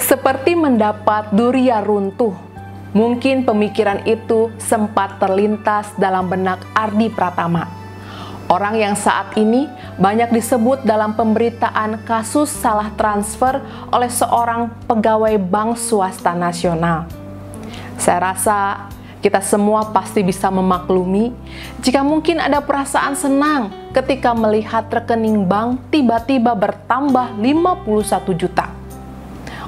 Seperti mendapat durian runtuh, mungkin pemikiran itu sempat terlintas dalam benak Ardi Pratama. Orang yang saat ini banyak disebut dalam pemberitaan kasus salah transfer oleh seorang pegawai bank swasta nasional. Saya rasa kita semua pasti bisa memaklumi jika mungkin ada perasaan senang ketika melihat rekening bank tiba-tiba bertambah 51 juta.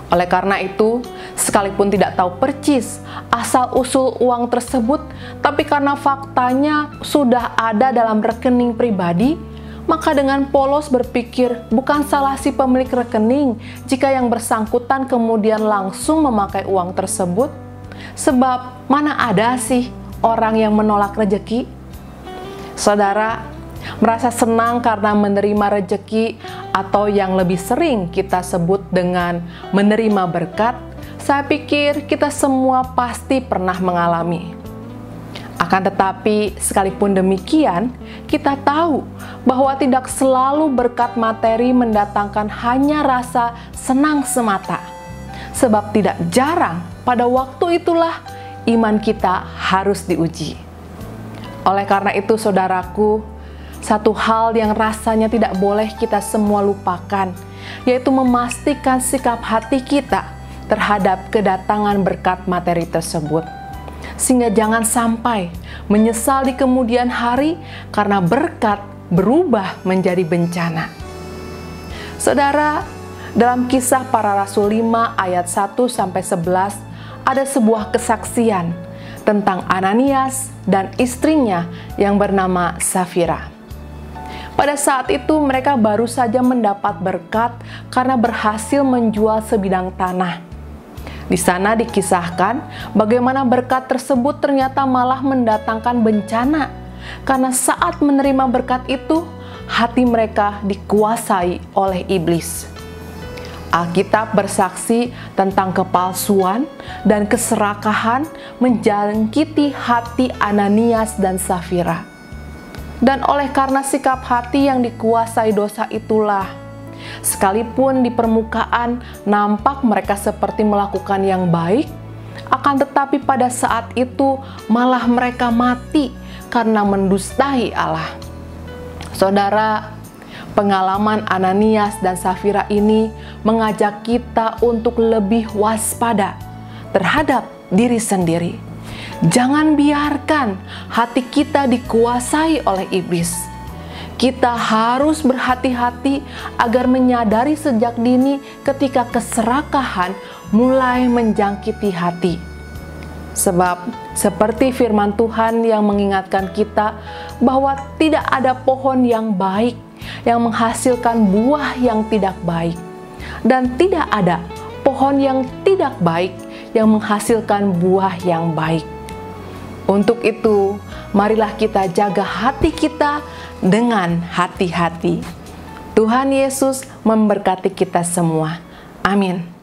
Oleh karena itu, sekalipun tidak tahu percis asal-usul uang tersebut, tapi karena faktanya sudah ada dalam rekening pribadi, maka dengan polos berpikir bukan salah si pemilik rekening jika yang bersangkutan kemudian langsung memakai uang tersebut. Sebab mana ada sih orang yang menolak rejeki? Saudara, merasa senang karena menerima rejeki atau yang lebih sering kita sebut dengan menerima berkat, saya pikir kita semua pasti pernah mengalami. Akan tetapi, sekalipun demikian, kita tahu bahwa tidak selalu berkat materi mendatangkan hanya rasa senang semata. Sebab tidak jarang pada waktu itulah iman kita harus diuji. Oleh karena itu, saudaraku, satu hal yang rasanya tidak boleh kita semua lupakan, yaitu memastikan sikap hati kita terhadap kedatangan berkat materi tersebut. Sehingga jangan sampai menyesal di kemudian hari karena berkat berubah menjadi bencana. Saudara, dalam Kisah Para Rasul 5 ayat 1-11 ada sebuah kesaksian tentang Ananias dan istrinya yang bernama Safira. Pada saat itu mereka baru saja mendapat berkat karena berhasil menjual sebidang tanah. Di sana dikisahkan bagaimana berkat tersebut ternyata malah mendatangkan bencana, karena saat menerima berkat itu, hati mereka dikuasai oleh iblis. Alkitab bersaksi tentang kepalsuan dan keserakahan menjangkiti hati Ananias dan Safira. Dan oleh karena sikap hati yang dikuasai dosa itulah, sekalipun di permukaan nampak mereka seperti melakukan yang baik, akan tetapi pada saat itu malah mereka mati karena mendustai Allah. Saudara, pengalaman Ananias dan Safira ini mengajak kita untuk lebih waspada terhadap diri sendiri. Jangan biarkan hati kita dikuasai oleh iblis. Kita harus berhati-hati agar menyadari sejak dini ketika keserakahan mulai menjangkiti hati. Sebab seperti firman Tuhan yang mengingatkan kita bahwa tidak ada pohon yang baik yang menghasilkan buah yang tidak baik, dan tidak ada pohon yang tidak baik yang menghasilkan buah yang baik. Untuk itu, marilah kita jaga hati kita dengan hati-hati. Tuhan Yesus memberkati kita semua. Amin.